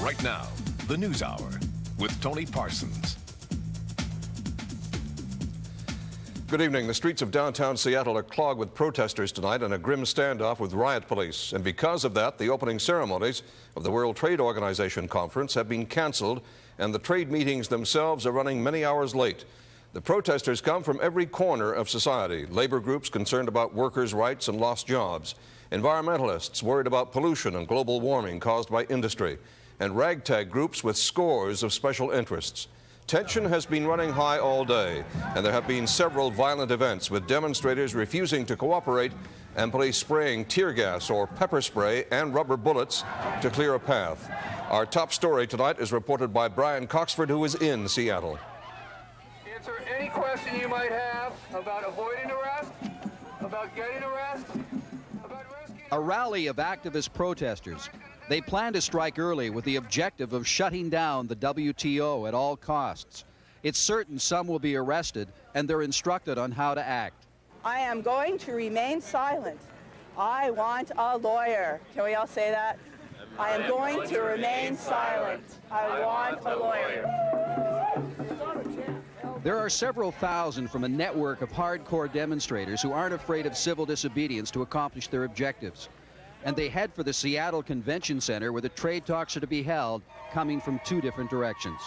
Right now, the News Hour with Tony Parsons. Good evening. The streets of downtown Seattle are clogged with protesters tonight in a grim standoff with riot police. And because of that, the opening ceremonies of the World Trade Organization conference have been canceled, and the trade meetings themselves are running many hours late. The protesters come from every corner of society. Labor groups concerned about workers' rights and lost jobs, environmentalists worried about pollution and global warming caused by industry, and ragtag groups with scores of special interests. Tension has been running high all day, and there have been several violent events with demonstrators refusing to cooperate and police spraying tear gas or pepper spray and rubber bullets to clear a path. Our top story tonight is reported by Brian Coxford, who is in Seattle. Answer any question you might have about avoiding arrest, about getting arrest, about risking... A rally of activist protesters. They plan to strike early with the objective of shutting down the WTO at all costs. It's certain some will be arrested, and they're instructed on how to act. I am going to remain silent. I want a lawyer. Can we all say that? I am going to remain silent. I want a lawyer. There are several thousand from a network of hardcore demonstrators who aren't afraid of civil disobedience to accomplish their objectives. And they head for the Seattle Convention Center where the trade talks are to be held, coming from two different directions.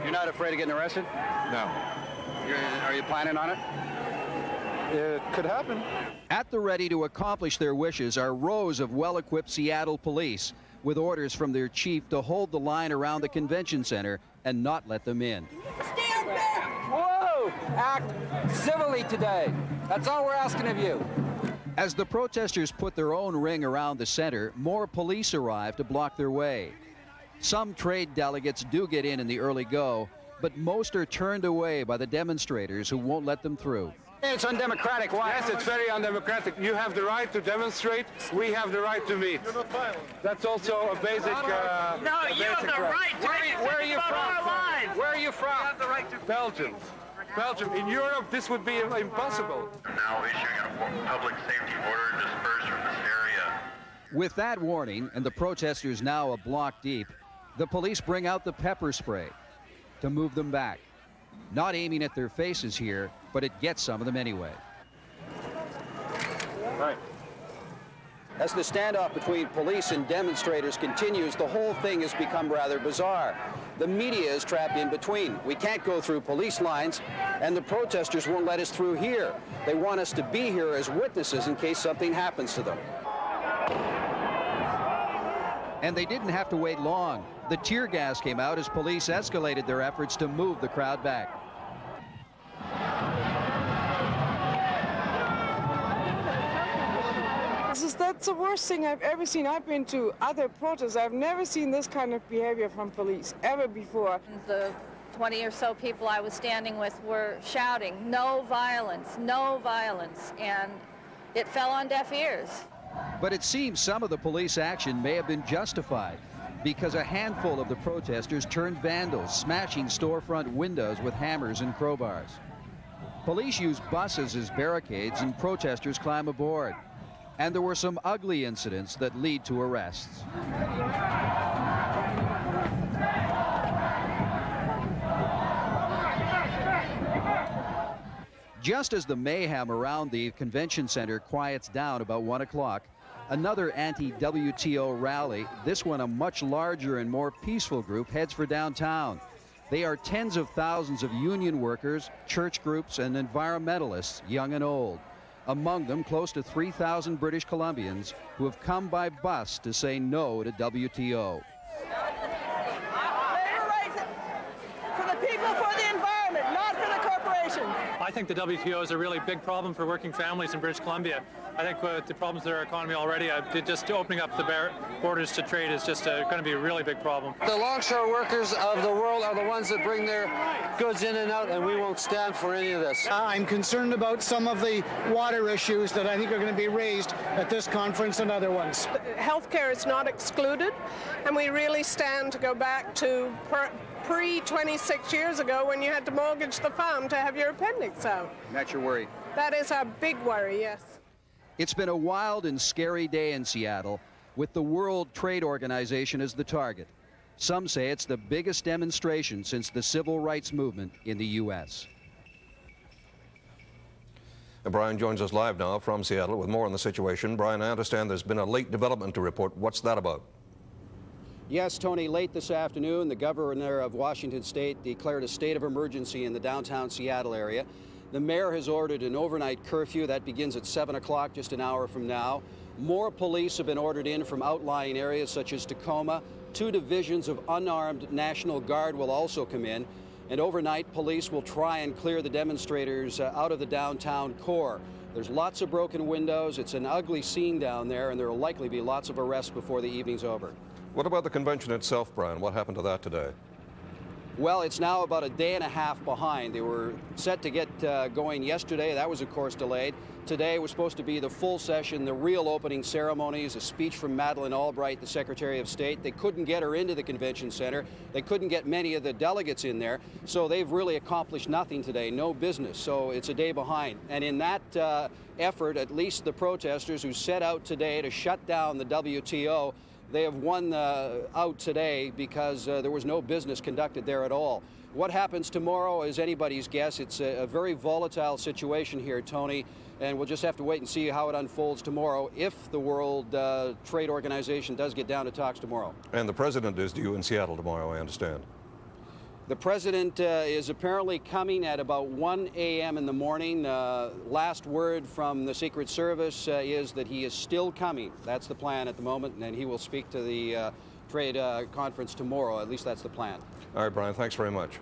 You're not afraid of getting arrested? No. Are you planning on it? It could happen. At the ready to accomplish their wishes are rows of well-equipped Seattle police with orders from their chief to hold the line around the convention center and not let them in. Stand back! Whoa! Act civilly today. That's all we're asking of you. As the protesters put their own ring around the center, more police arrive to block their way. Some trade delegates do get in the early go, but most are turned away by the demonstrators who won't let them through. It's undemocratic. Why? Yes, it's very undemocratic. You have the right to demonstrate. We have the right to meet. That's also a basic. No, you have the right to Where are you from? our lines. Where are you from? You have the right to Belgium. Belgium. In Europe, this would be impossible. Now issuing a public safety order to disperse from this area. With that warning, and the protesters now a block deep, the police bring out the pepper spray to move them back. Not aiming at their faces here, but it gets some of them anyway. Right. As the standoff between police and demonstrators continues, the whole thing has become rather bizarre. The media is trapped in between. We can't go through police lines, and the protesters won't let us through here. They want us to be here as witnesses in case something happens to them. And they didn't have to wait long. The tear gas came out as police escalated their efforts to move the crowd back. That's the worst thing I've ever seen. I've been to other protests. I've never seen this kind of behavior from police ever before. The 20 or so people I was standing with were shouting, "No violence, no violence," and it fell on deaf ears. But it seems some of the police action may have been justified, because a handful of the protesters turned vandals, smashing storefront windows with hammers and crowbars. Police use buses as barricades, and protesters climb aboard. And there were some ugly incidents that lead to arrests. Just as the mayhem around the convention center quiets down about 1 o'clock, another anti-WTO rally, this one a much larger and more peaceful group, heads for downtown. They are tens of thousands of union workers, church groups, and environmentalists, young and old. Among them, close to 3,000 British Columbians who have come by bus to say no to WTO. For the people, for the environment, not for the corporations. I think the WTO is a really big problem for working families in British Columbia. I think the problems with our economy already, just opening up the borders to trade is just going to be a really big problem. The longshore workers of the world are the ones that bring their goods in and out, and we won't stand for any of this. I'm concerned about some of the water issues that I think are going to be raised at this conference and other ones. Healthcare is not excluded, and we really stand to go back to pre-26 years ago when you had to mortgage the farm to have your appendix out. That's your worry. That is our big worry, yes. It's been a wild and scary day in Seattle, with the World Trade Organization as the target. Some say it's the biggest demonstration since the civil rights movement in the U.S. And Brian joins us live now from Seattle with more on the situation. Brian, I understand there's been a late development to report. What's that about? Yes, Tony, late this afternoon, the governor of Washington State declared a state of emergency in the downtown Seattle area. The mayor has ordered an overnight curfew that begins at 7 o'clock, just an hour from now. More police have been ordered in from outlying areas such as Tacoma. 2 divisions of unarmed National Guard will also come in. And overnight, police will try and clear the demonstrators out of the downtown core. There's lots of broken windows. It's an ugly scene down there, and there will likely be lots of arrests before the evening's over. What about the convention itself, Brian? What happened to that today? Well, it's now about a day and a half behind. They were set to get going yesterday. That was, of course, delayed. Today was supposed to be the full session, the real opening ceremonies, a speech from Madeleine Albright, the Secretary of State. They couldn't get her into the convention center. They couldn't get many of the delegates in there. So they've really accomplished nothing today, no business. So it's a day behind. And in that effort, at least the protesters who set out today to shut down the WTO, they have won out today because there was no business conducted there at all. What happens tomorrow is anybody's guess. It's a very volatile situation here, Tony, and we'll just have to wait and see how it unfolds tomorrow if the World Trade Organization does get down to talks tomorrow. And the president is due in Seattle tomorrow, I understand. The president is apparently coming at about 1 a.m. in the morning. Last word from the Secret Service is that he is still coming. That's the plan at the moment, and he will speak to the trade conference tomorrow. At least that's the plan. All right, Brian, thanks very much.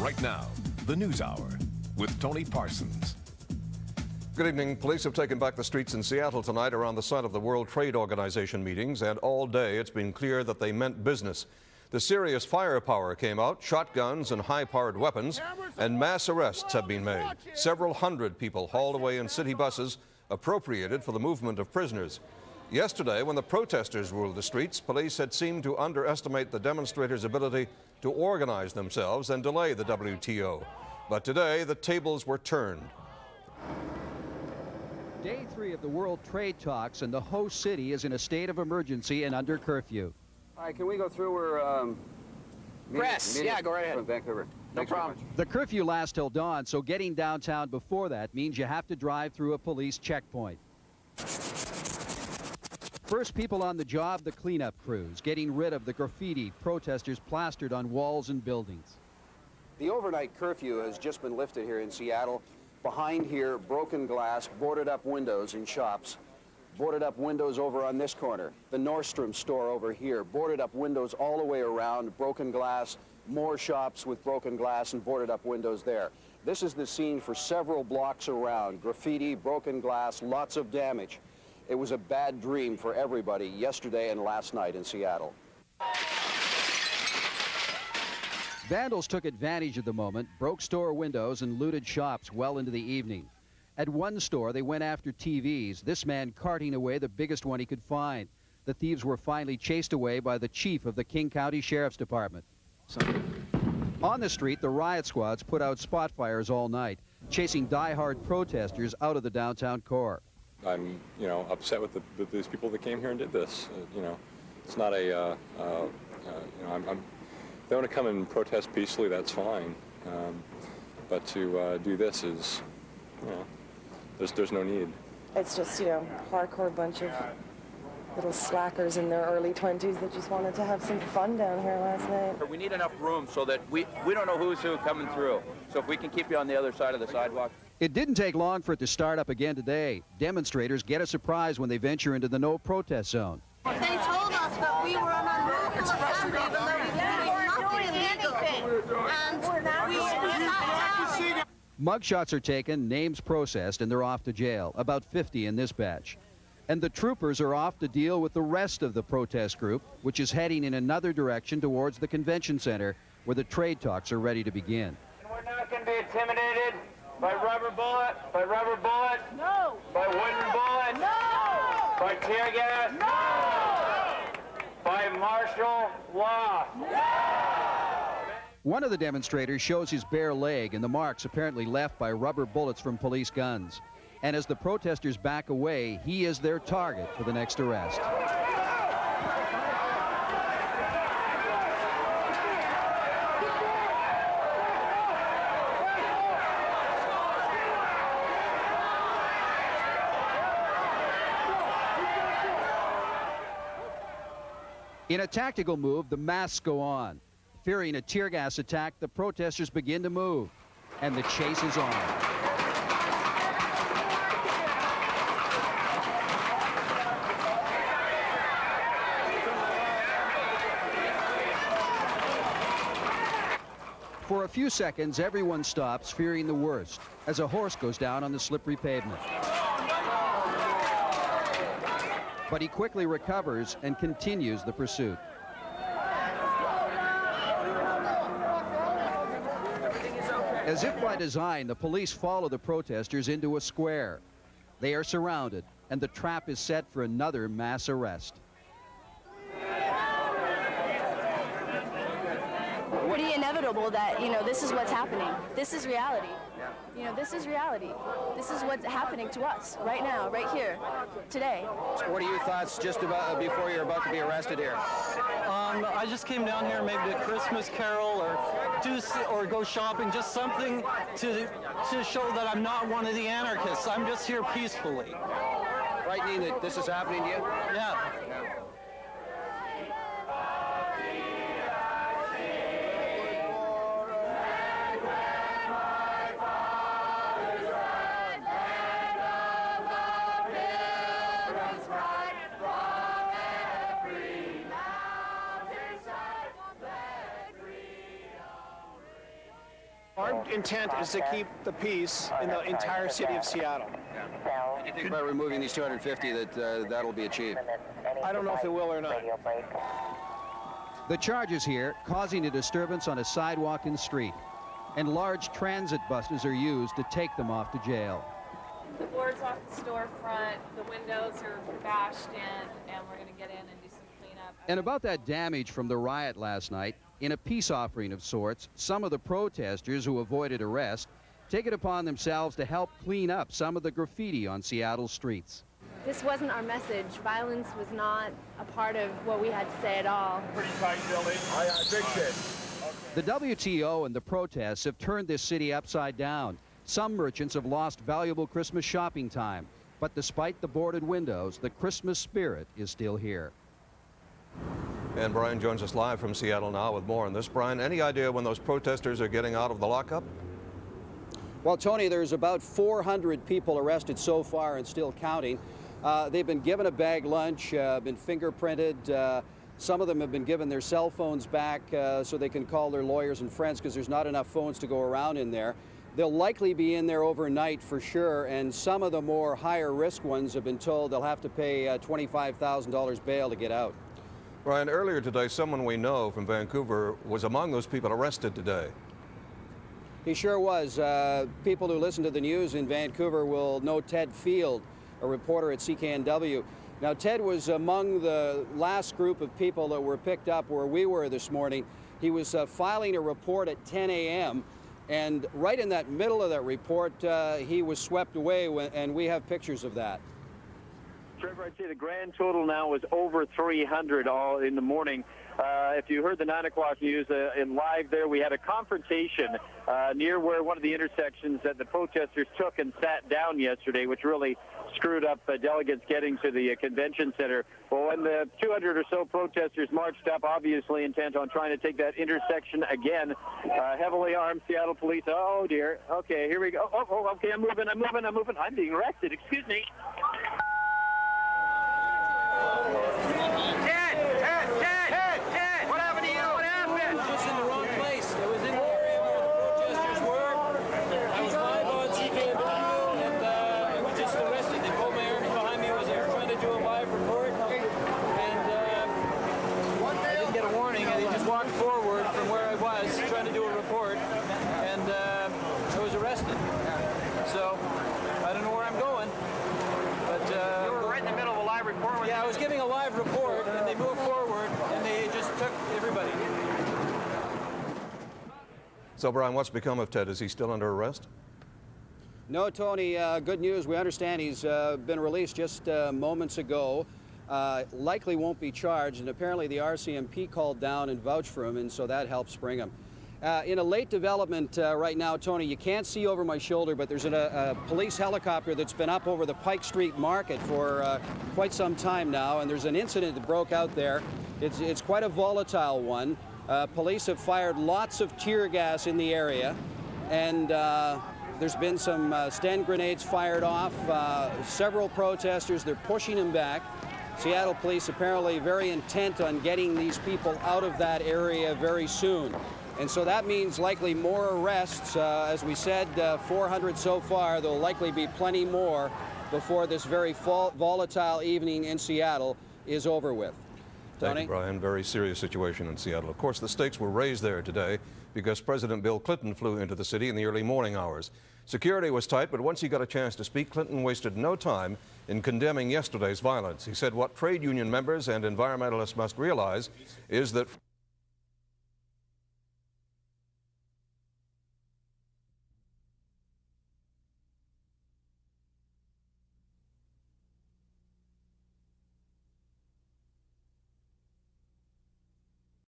Right now, the News Hour with Tony Parsons. Good evening. Police have taken back the streets in Seattle tonight around the site of the World Trade Organization meetings, and all day it's been clear that they meant business. The serious firepower came out, shotguns and high-powered weapons, and mass arrests have been made. Several hundred people hauled away in city buses appropriated for the movement of prisoners. Yesterday, when the protesters ruled the streets, police had seemed to underestimate the demonstrators' ability to organize themselves and delay the WTO. But today, the tables were turned. Day 3 of the World Trade Talks, and the host city is in a state of emergency and under curfew. All right, can we go through where... Press, yeah, go right ahead. From Vancouver. No problem. The curfew lasts till dawn, so getting downtown before that means you have to drive through a police checkpoint. First people on the job, the cleanup crews, getting rid of the graffiti protesters plastered on walls and buildings. The overnight curfew has just been lifted here in Seattle. Behind here, broken glass, boarded up windows in shops. Boarded up windows over on this corner. The Nordstrom store over here. Boarded up windows all the way around, broken glass, more shops with broken glass and boarded up windows there. This is the scene for several blocks around. Graffiti, broken glass, lots of damage. It was a bad dream for everybody yesterday and last night in Seattle. Vandals took advantage of the moment, broke store windows and looted shops well into the evening. At one store, they went after TVs, this man carting away the biggest one he could find. The thieves were finally chased away by the chief of the King County Sheriff's Department. On the street, the riot squads put out spot fires all night, chasing die-hard protesters out of the downtown core. I'm, upset with these people that came here and did this. It's not a, if they want to come and protest peacefully, that's fine. But to do this is, there's no need. It's just, hardcore bunch of little slackers in their early 20s that just wanted to have some fun down here last night. We need enough room so that we don't know who's who coming through. So if we can keep you on the other side of the sidewalk. It didn't take long for it to start up again today. Demonstrators get a surprise when they venture into the no protest zone. They told us that we were an unlawful assembly, even though we were doing nothing illegal. And we sat down. Mugshots are taken, names processed, and they're off to jail. About 50 in this batch. And the troopers are off to deal with the rest of the protest group, which is heading in another direction towards the convention center, where the trade talks are ready to begin. We're not going to be intimidated. By rubber bullet? By rubber bullet? No. By wooden bullet? No. By tear gas? No. By martial law? One of the demonstrators shows his bare leg and the marks apparently left by rubber bullets from police guns. And as the protesters back away, he is their target for the next arrest. In a tactical move, the masks go on. Fearing a tear gas attack, the protesters begin to move, and the chase is on. For a few seconds, everyone stops, fearing the worst, as a horse goes down on the slippery pavement. But he quickly recovers and continues the pursuit. As if by design, the police follow the protesters into a square. They are surrounded, and the trap is set for another mass arrest. Pretty inevitable that, this is what's happening. This is reality. This is reality. This is what's happening to us right now, right here, today. So what are your thoughts just about before you're about to be arrested here? I just came down here maybe to Christmas carol or go shopping, just something to show that I'm not one of the anarchists. I'm just here peacefully. Frightening that this is happening to you? Yeah. Our intent is to keep the peace in the entire city of Seattle. Do you think by removing these 250 that that'll be achieved? I don't know if it will or not. The charges here, causing a disturbance on a sidewalk and street, and large transit buses are used to take them off to jail. The boards off the storefront, the windows are bashed in, and we're going to get in and do some cleanup. And about that damage from the riot last night, in a peace offering of sorts, some of the protesters who avoided arrest take it upon themselves to help clean up some of the graffiti on Seattle's streets. This wasn't our message. Violence was not a part of what we had to say at all. Pretty tight, Billy. Big shit. The WTO and the protests have turned this city upside down. Some merchants have lost valuable Christmas shopping time. But despite the boarded windows, the Christmas spirit is still here. And Brian joins us live from Seattle now with more on this. Brian, any idea when those protesters are getting out of the lockup? Well, Tony, there's about 400 people arrested so far and still counting. They've been given a bag lunch, been fingerprinted. Some of them have been given their cell phones back so they can call their lawyers and friends because there's not enough phones to go around in there. They'll likely be in there overnight for sure, and some of the more higher risk ones have been told they'll have to pay $25,000 bail to get out. Brian, earlier today, someone we know from Vancouver was among those people arrested today. He sure was. People who listen to the news in Vancouver will know Ted Field, a reporter at CKNW. Now, Ted was among the last group of people that were picked up where we were this morning. He was filing a report at 10 a.m., and right in that middle of that report, he was swept away, and we have pictures of that. Trevor, I'd say the grand total now was over 300 all in the morning. If you heard the 9 o'clock news in live there, we had a confrontation near where one of the intersections that the protesters took and sat down yesterday, which really screwed up delegates getting to the convention center. Well, when the 200 or so protesters marched up, obviously intent on trying to take that intersection again, heavily armed Seattle police. Oh, dear. Okay, here we go. Oh, okay, I'm moving. I'm being arrested. Excuse me. Ted! What happened to you? What happened? I was just in the wrong place. I was in the area where the protesters were. I was live on CKNW, and I was just arrested. They pulled my arms behind me. I was there trying to do a live report, and I didn't get a warning, and they just walked forward from where I was trying to do a report, and I was arrested. so I don't know where I'm going. But you were right in the middle of a live report. Yeah, I was giving a live report, and they moved forward, and they just took everybody. So, Brian, what's become of Ted? Is he still under arrest? No, Tony, good news. We understand he's been released just moments ago. Likely won't be charged, and apparently the RCMP called down and vouched for him, and so that helps bring him. In a late development right now, Tony, you can't see over my shoulder, but there's a police helicopter that's been up over the Pike Street Market for quite some time now, and there's an incident that broke out there. It's quite a volatile one. Police have fired lots of tear gas in the area, and there's been some stun grenades fired off. Several protesters, they're pushing them back. Seattle police apparently very intent on getting these people out of that area very soon. And so that means likely more arrests. As we said, 400 so far. There'll likely be plenty more before this very volatile evening in Seattle is over with. Tony? Thank you, Brian. Very serious situation in Seattle. Of course, the stakes were raised there today because President Bill Clinton flew into the city in the early morning hours. Security was tight, but once he got a chance to speak, Clinton wasted no time in condemning yesterday's violence. He said what trade union members and environmentalists must realize is that